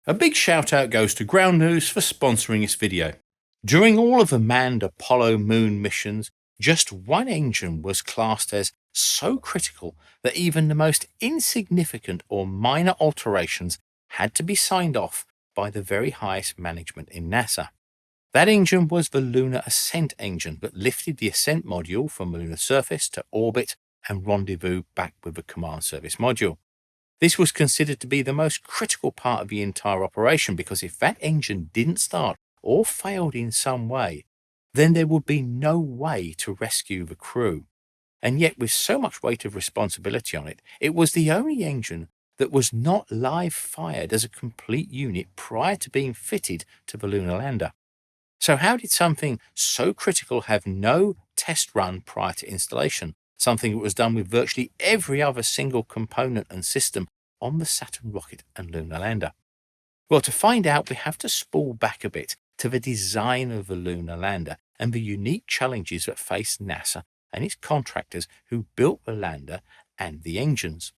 A big shout out goes to Ground News for sponsoring this video. During all of the manned Apollo moon missions, just one engine was classed as so critical that even the most insignificant or minor alterations had to be signed off by the very highest management in NASA. That engine was the lunar ascent engine that lifted the ascent module from the lunar surface to orbit and rendezvous back with the command service module. This was considered to be the most critical part of the entire operation because if that engine didn't start or failed in some way, then there would be no way to rescue the crew. And yet with so much weight of responsibility on it, it was the only engine that was not live fired as a complete unit prior to being fitted to the lunar lander. So how did something so critical have no test run prior to installation? Something that was done with virtually every other single component and system on the Saturn rocket and lunar lander. Well, to find out, we have to spool back a bit to the design of the lunar lander and the unique challenges that faced NASA and its contractors who built the lander and the engines.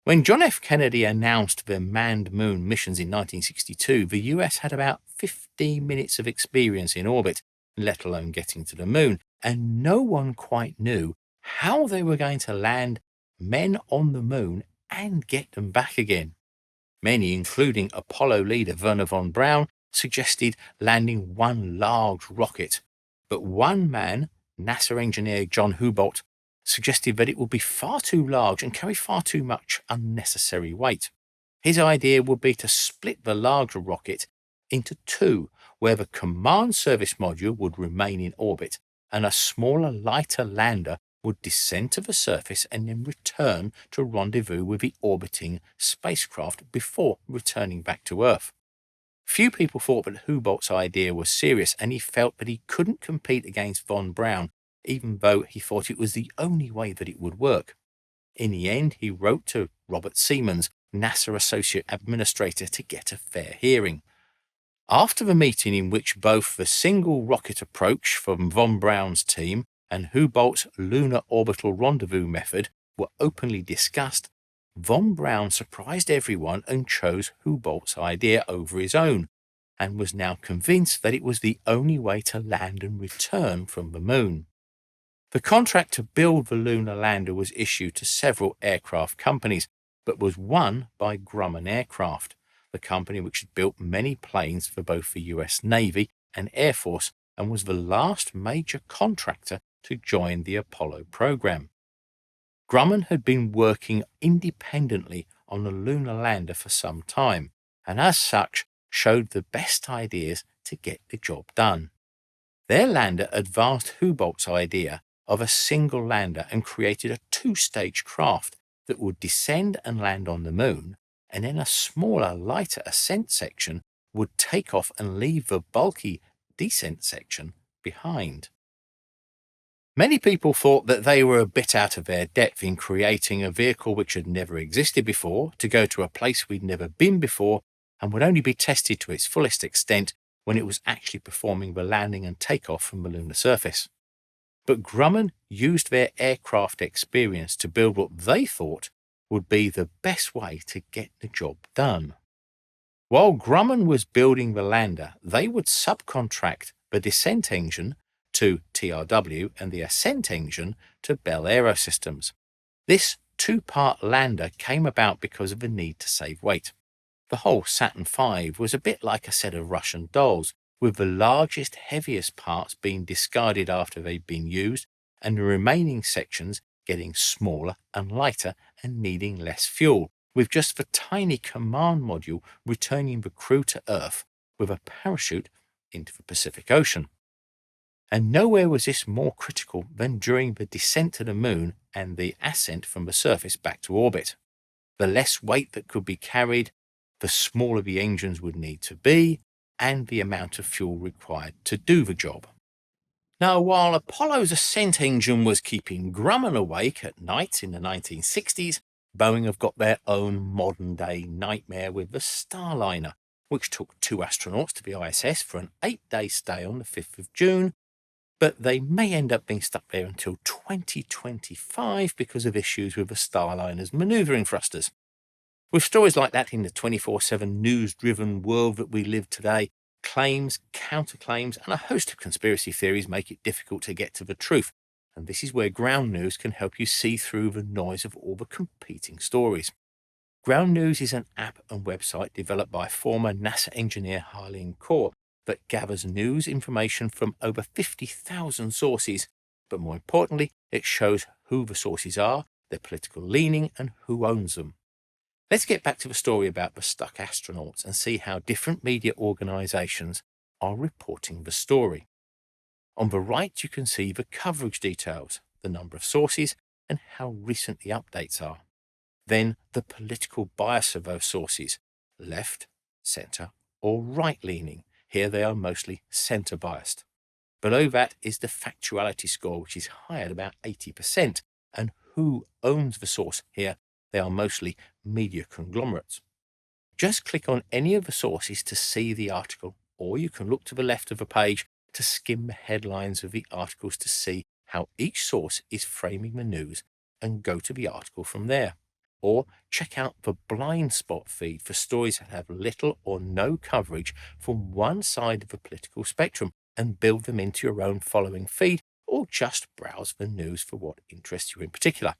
When John F. Kennedy announced the manned moon missions in 1962, the US had about 15 minutes of experience in orbit, let alone getting to the moon, and no one quite knew how they were going to land men on the moon and get them back again. Many, including Apollo leader Wernher von Braun, suggested landing one large rocket, but one man, NASA engineer John Houbolt, suggested that it would be far too large and carry far too much unnecessary weight. His idea would be to split the larger rocket into two, where the command service module would remain in orbit and a smaller, lighter lander would descend to the surface and then return to rendezvous with the orbiting spacecraft before returning back to Earth. Few people thought that Houbolt's idea was serious, and he felt that he couldn't compete against von Braun, even though he thought it was the only way that it would work. In the end, he wrote to Robert Siemens, NASA Associate Administrator, to get a fair hearing. After the meeting in which both the single rocket approach from von Braun's team and Houbolt's lunar orbital rendezvous method were openly discussed, von Braun surprised everyone and chose Houbolt's idea over his own, and was now convinced that it was the only way to land and return from the moon. The contract to build the lunar lander was issued to several aircraft companies, but was won by Grumman Aircraft, the company which had built many planes for both the US Navy and Air Force and was the last major contractor to join the Apollo program. Grumman had been working independently on the lunar lander for some time, and as such showed the best ideas to get the job done. Their lander advanced Houbolt's idea of a single lander and created a two-stage craft that would descend and land on the moon, and then a smaller, lighter ascent section would take off and leave the bulky descent section behind. Many people thought that they were a bit out of their depth in creating a vehicle which had never existed before to go to a place we'd never been before and would only be tested to its fullest extent when it was actually performing the landing and takeoff from the lunar surface. But Grumman used their aircraft experience to build what they thought would be the best way to get the job done. While Grumman was building the lander, they would subcontract the descent engine to TRW and the ascent engine to Bell Aerosystems. This two-part lander came about because of the need to save weight. The whole Saturn V was a bit like a set of Russian dolls, with the largest, heaviest parts being discarded after they'd been used, and the remaining sections getting smaller and lighter and needing less fuel, with just the tiny command module returning the crew to Earth with a parachute into the Pacific Ocean. And nowhere was this more critical than during the descent to the moon and the ascent from the surface back to orbit. The less weight that could be carried, the smaller the engines would need to be, and the amount of fuel required to do the job. Now, while Apollo's ascent engine was keeping Grumman awake at night in the 1960s, Boeing have got their own modern-day nightmare with the Starliner, which took 2 astronauts to the ISS for an 8-day stay on the 5th of June, but they may end up being stuck there until 2025 because of issues with the Starliner's manoeuvring thrusters. With stories like that in the 24/7 news-driven world that we live today, claims, counterclaims, and a host of conspiracy theories make it difficult to get to the truth. And this is where ground news can help you see through the noise of all the competing stories. Ground News is an app and website developed by former NASA engineer Corp that gathers news information from over 50,000 sources, but more importantly, it shows who the sources are, their political leaning, and who owns them. Let's get back to the story about the stuck astronauts and see how different media organizations are reporting the story. On the right, you can see the coverage details, the number of sources, and how recent the updates are. Then the political bias of those sources, left, center, or right-leaning. Here they are mostly center biased. Below that is the factuality score, which is high at about 80%, and who owns the source. Here they are mostly media conglomerates. Just click on any of the sources to see the article, or you can look to the left of the page to skim the headlines of the articles to see how each source is framing the news and go to the article from there. Or check out the blind spot feed for stories that have little or no coverage from one side of the political spectrum and build them into your own following feed, or just browse the news for what interests you in particular.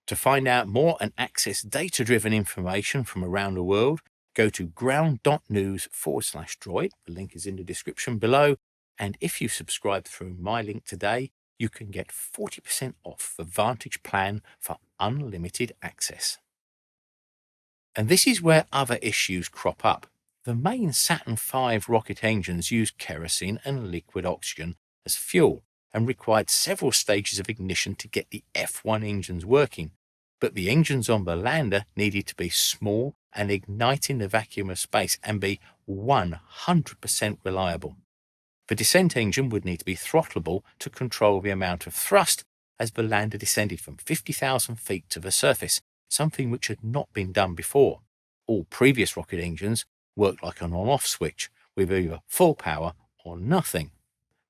To find out more and access data-driven information from around the world, go to ground.news/droid. The link is in the description below. And if you subscribe through my link today, you can get 40% off the Vantage plan for unlimited access. And this is where other issues crop up. The main Saturn V rocket engines used kerosene and liquid oxygen as fuel and required several stages of ignition to get the F1 engines working. But the engines on the lander needed to be small and ignite in the vacuum of space and be 100% reliable. The descent engine would need to be throttleable to control the amount of thrust as the lander descended from 50,000 feet to the surface, something which had not been done before. All previous rocket engines worked like an on-off switch, with either full power or nothing.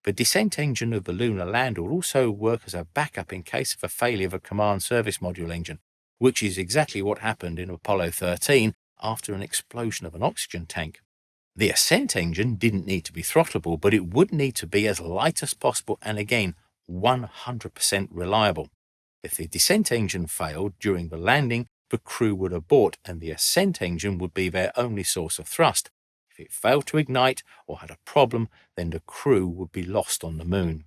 The descent engine of the lunar lander will also work as a backup in case of a failure of a command service module engine, which is exactly what happened in Apollo 13 after an explosion of an oxygen tank. The ascent engine didn't need to be throttleable, but it would need to be as light as possible and again 100% reliable. If the descent engine failed during the landing, the crew would abort and the ascent engine would be their only source of thrust. If it failed to ignite or had a problem, then the crew would be lost on the moon.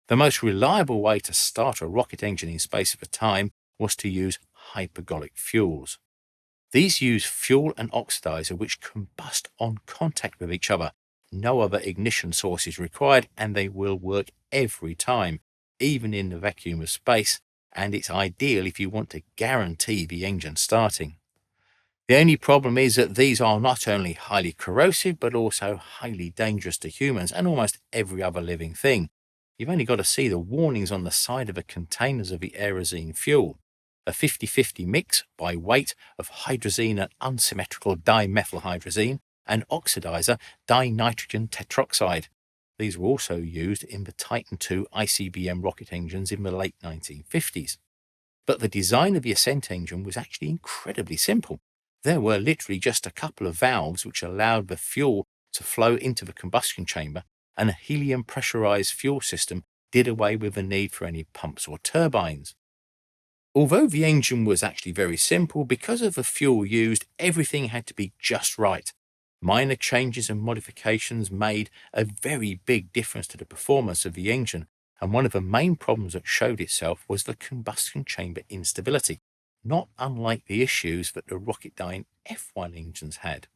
The most reliable way to start a rocket engine in space at the time was to use hypergolic fuels. These use fuel and oxidizer which combust on contact with each other. No other ignition source is required and they will work every time, even in the vacuum of space, and it's ideal if you want to guarantee the engine starting. The only problem is that these are not only highly corrosive but also highly dangerous to humans and almost every other living thing. You've only got to see the warnings on the side of the containers of the aerosine fuel. A 50-50 mix by weight of hydrazine and unsymmetrical dimethylhydrazine and oxidizer dinitrogen tetroxide. These were also used in the Titan II ICBM rocket engines in the late 1950s. But the design of the ascent engine was actually incredibly simple. There were literally just a couple of valves which allowed the fuel to flow into the combustion chamber, and a helium pressurized fuel system did away with the need for any pumps or turbines. Although the engine was actually very simple, because of the fuel used, everything had to be just right. Minor changes and modifications made a very big difference to the performance of the engine, and one of the main problems that showed itself was the combustion chamber instability, not unlike the issues that the Rocketdyne F1 engines had.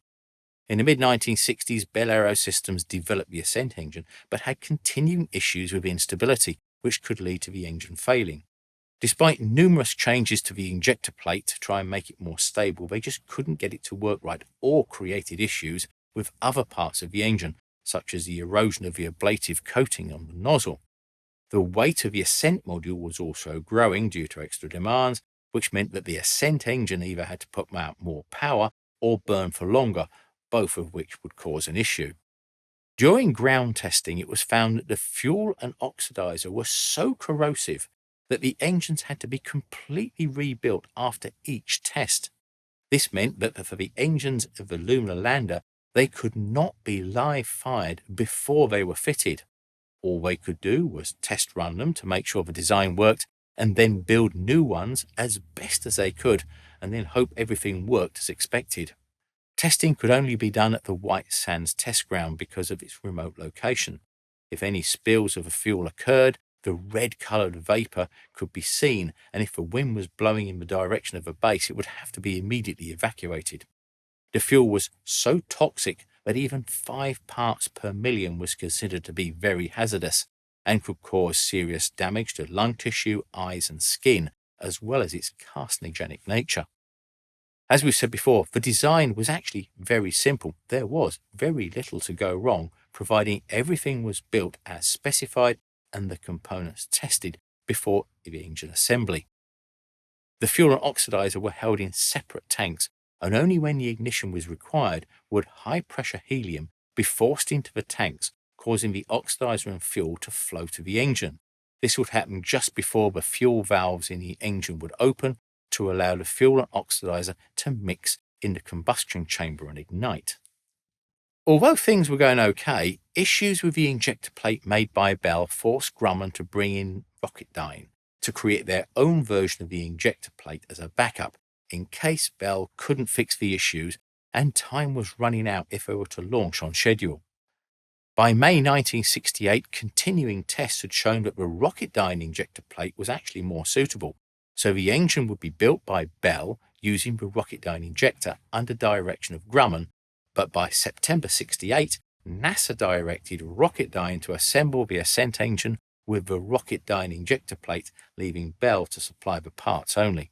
In the mid-1960s, Bell Aerosystems developed the ascent engine, but had continuing issues with instability, which could lead to the engine failing. Despite numerous changes to the injector plate to try and make it more stable, they just couldn't get it to work right, or created issues with other parts of the engine, such as the erosion of the ablative coating on the nozzle. The weight of the ascent module was also growing due to extra demands, which meant that the ascent engine either had to put out more power or burn for longer, both of which would cause an issue. During ground testing, it was found that the fuel and oxidizer were so corrosive that the engines had to be completely rebuilt after each test. This meant that for the engines of the lunar lander, they could not be live fired before they were fitted. All they could do was test run them to make sure the design worked, and then build new ones as best as they could, and then hope everything worked as expected. Testing could only be done at the White Sands test ground because of its remote location. If any spills of the fuel occurred, the red-coloured vapour could be seen, and if the wind was blowing in the direction of the base, it would have to be immediately evacuated. The fuel was so toxic that even 5 parts per million was considered to be very hazardous and could cause serious damage to lung tissue, eyes and skin, as well as its carcinogenic nature. As we said before, the design was actually very simple. There was very little to go wrong, providing everything was built as specified and the components tested before the engine assembly. The fuel and oxidizer were held in separate tanks, and only when the ignition was required would high-pressure helium be forced into the tanks, causing the oxidizer and fuel to flow to the engine. This would happen just before the fuel valves in the engine would open to allow the fuel and oxidizer to mix in the combustion chamber and ignite. Although things were going okay, issues with the injector plate made by Bell forced Grumman to bring in Rocketdyne to create their own version of the injector plate as a backup, in case Bell couldn't fix the issues and time was running out if they were to launch on schedule. By May 1968, continuing tests had shown that the Rocketdyne injector plate was actually more suitable, so the engine would be built by Bell using the Rocketdyne injector under direction of Grumman, but by September 68, NASA directed Rocketdyne to assemble the ascent engine with the Rocketdyne injector plate, leaving Bell to supply the parts only.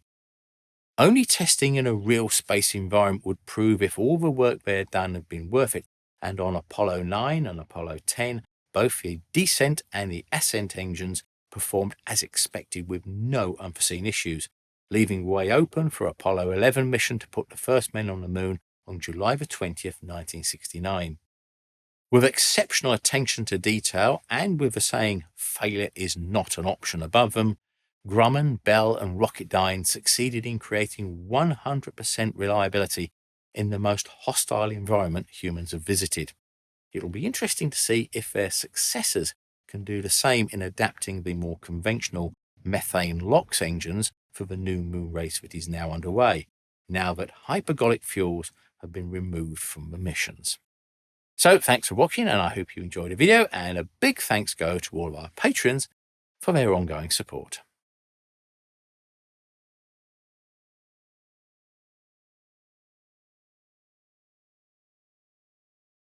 Only testing in a real space environment would prove if all the work they had done had been worth it, and on Apollo 9 and Apollo 10, both the descent and the ascent engines performed as expected with no unforeseen issues, leaving the way open for Apollo 11 mission to put the first men on the moon on July the 20th, 1969. With exceptional attention to detail and with the saying, failure is not an option above them, Grumman, Bell and Rocketdyne succeeded in creating 100% reliability in the most hostile environment humans have visited. It will be interesting to see if their successors can do the same in adapting the more conventional methane LOX engines for the new moon race that is now underway, now that hypergolic fuels have been removed from the missions. So thanks for watching, and I hope you enjoyed the video, and a big thanks go to all of our patrons for their ongoing support.